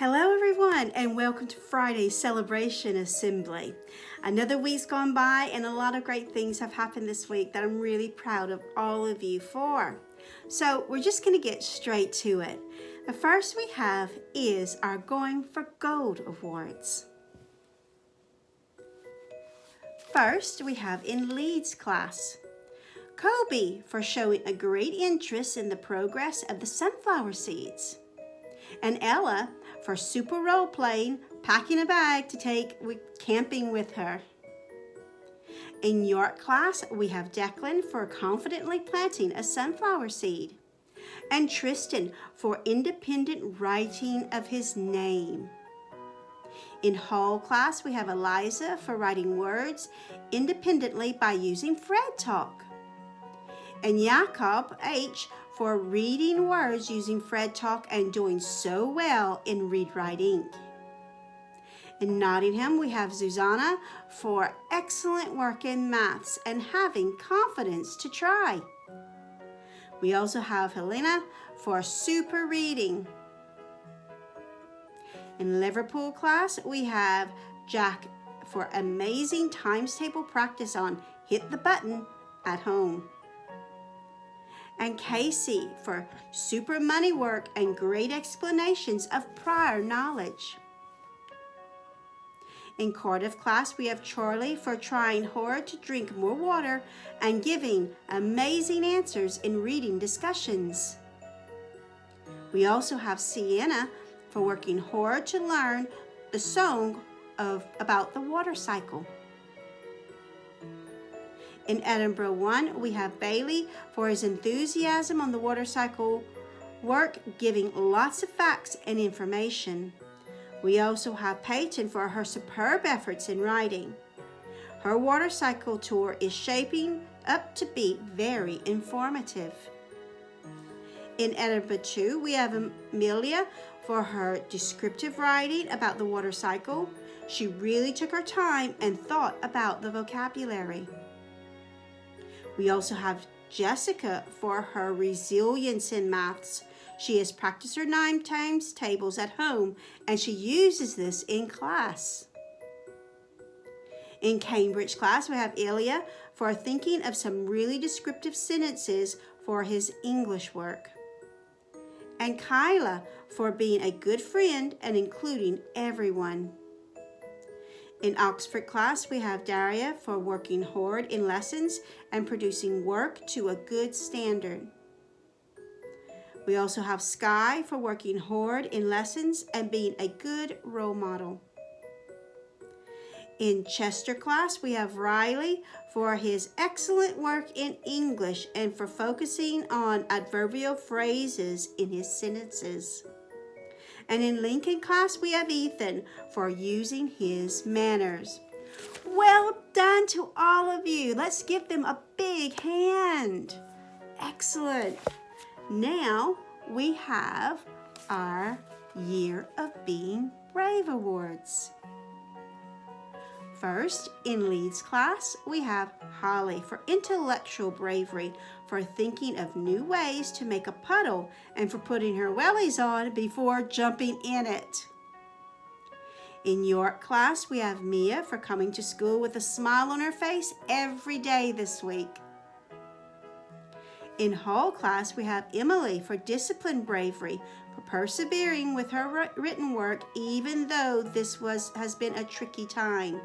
Hello everyone and welcome to Friday's Celebration Assembly. Another week's gone by and a lot of great things have happened this week that I'm really proud of all of you for. So we're just going to get straight to it. The first we have is our Going for Gold Awards. First we have in Leeds class. Kobe for showing a great interest in the progress of the sunflower seeds. And Ella for super role playing, packing a bag to take camping with her. In York class, we have Declan for confidently planting a sunflower seed, and Tristan for independent writing of his name. In Hall class, we have Eliza for writing words independently by using Fred Talk, and Jacob H for reading words using Fred Talk and doing so well in Read Write Ink. In Nottingham, we have Susanna for excellent work in maths and having confidence to try. We also have Helena for super reading. In Liverpool class, we have Jack for amazing times table practice on Hit the Button at home. And Casey for super money work and great explanations of prior knowledge. In Cardiff class, we have Charlie for trying hard to drink more water and giving amazing answers in reading discussions. We also have Sienna for working hard to learn the song about the water cycle. In Edinburgh 1, we have Bailey for his enthusiasm on the water cycle work, giving lots of facts and information. We also have Peyton for her superb efforts in writing. Her water cycle tour is shaping up to be very informative. In Edinburgh 2, we have Amelia for her descriptive writing about the water cycle. She really took her time and thought about the vocabulary. We also have Jessica for her resilience in maths. She has practiced her 9 times tables at home and she uses this in class. In Cambridge class, we have Ilya for thinking of some really descriptive sentences for his English work. And Kyla for being a good friend and including everyone. In Oxford class, we have Daria for working hard in lessons and producing work to a good standard. We also have Sky for working hard in lessons and being a good role model. In Chester class, we have Riley for his excellent work in English and for focusing on adverbial phrases in his sentences. And in Lincoln class, we have Ethan for using his manners. Well done to all of you. Let's give them a big hand. Excellent. Now we have our Year of Being Brave Awards. First, in Leeds class, we have Holly for intellectual bravery, for thinking of new ways to make a puddle, and for putting her wellies on before jumping in it. In York class, we have Mia for coming to school with a smile on her face every day this week. In Hall class, we have Emily for discipline bravery, for persevering with her written work even though this has been a tricky time.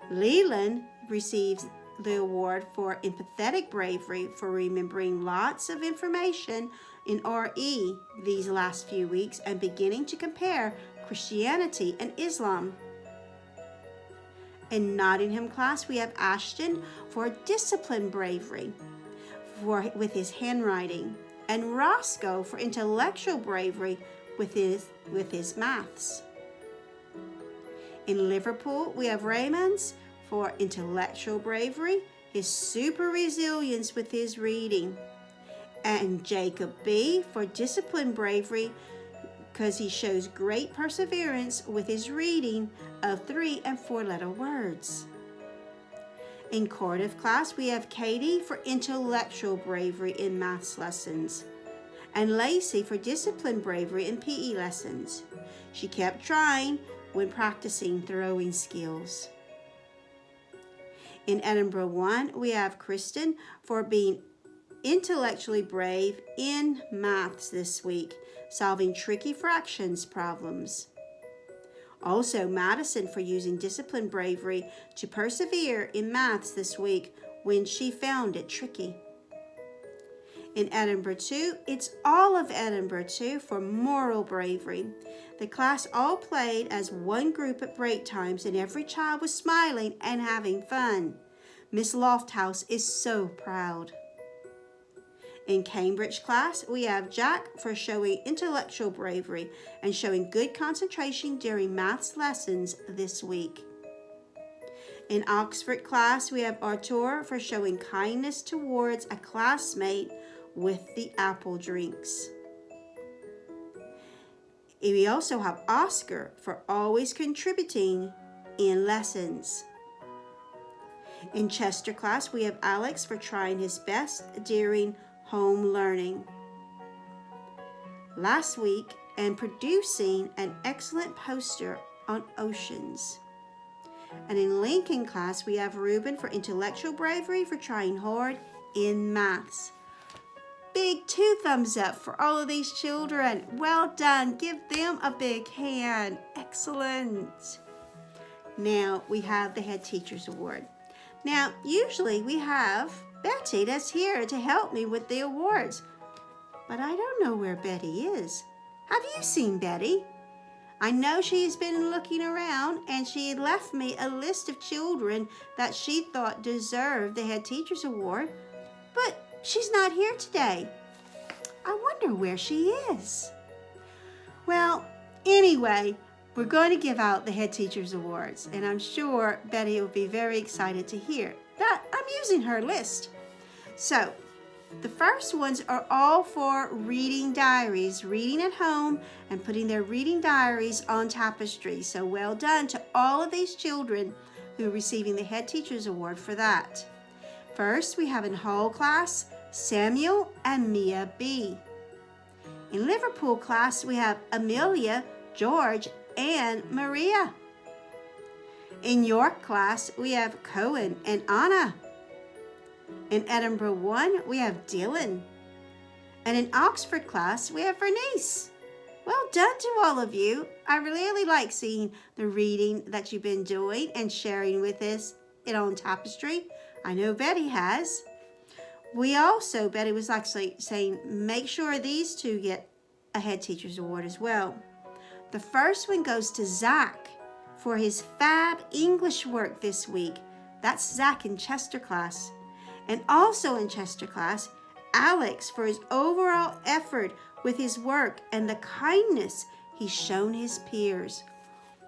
Leland receives the award for empathetic bravery for remembering lots of information in RE these last few weeks and beginning to compare Christianity and Islam. In Nottingham class, we have Ashton for discipline bravery with his handwriting, and Roscoe for intellectual bravery with his maths. In Liverpool, we have Raymond's for intellectual bravery, his super resilience with his reading, and Jacob B for discipline bravery because he shows great perseverance with his reading of 3- and 4-letter words. In Cardiff class, we have Katie for intellectual bravery in maths lessons, and Lacey for discipline, bravery, and PE lessons. She kept trying when practicing throwing skills. In Edinburgh 1, we have Kristen for being intellectually brave in maths this week, solving tricky fractions problems. Also, Madison for using discipline bravery to persevere in maths this week when she found it tricky. In Edinburgh 2, it's all of Edinburgh 2 for moral bravery. The class all played as one group at break times and every child was smiling and having fun. Miss Lofthouse is so proud. In Cambridge class, we have Jack for showing intellectual bravery and showing good concentration during maths lessons this week. In Oxford class, we have Artur for showing kindness towards a classmate with the apple drinks. We also have Oscar for always contributing in lessons. In Chester class, we have Alex for trying his best during home learning last week and producing an excellent poster on oceans. And in Lincoln class, we have Ruben for intellectual bravery for trying hard in maths. Big 2 thumbs up for all of these children. Well done. Give them a big hand. Excellent. Now we have the Head Teacher's Award. Now, usually we have Betty that's here to help me with the awards, but I don't know where Betty is. Have you seen Betty? I know she's been looking around and she left me a list of children that she thought deserved the Head Teacher's Award, but she's not here today. I wonder where she is. Well, anyway, we're going to give out the Head Teacher's Awards, and I'm sure Betty will be very excited to hear that I'm using her list. So, the first ones are all for reading diaries, reading at home and putting their reading diaries on tapestry. So well done to all of these children who are receiving the Head Teacher's Award for that. First, we have in Hull class, Samuel and Mia B. In Liverpool class, we have Amelia, George, and Maria. In York class, we have Cohen and Anna. In Edinburgh 1, we have Dylan. And in Oxford class, we have Bernice. Well done to all of you. I really like seeing the reading that you've been doing and sharing with us it on tapestry. I know Betty has. Betty was actually saying, make sure these two get a Head Teacher's Award as well. The first one goes to Zach for his fab English work this week. That's Zach in Chester class. And also in Chester class, Alex for his overall effort with his work and the kindness he's shown his peers.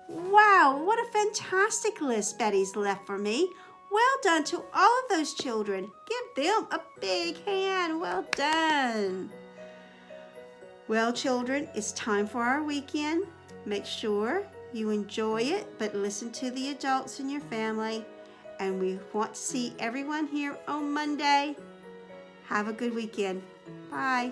Wow, what a fantastic list Betty's left for me. Well done to all of those children. Give them a big hand. Well done. Well, children, it's time for our weekend. Make sure you enjoy it, but listen to the adults in your family. And we want to see everyone here on Monday. Have a good weekend. Bye.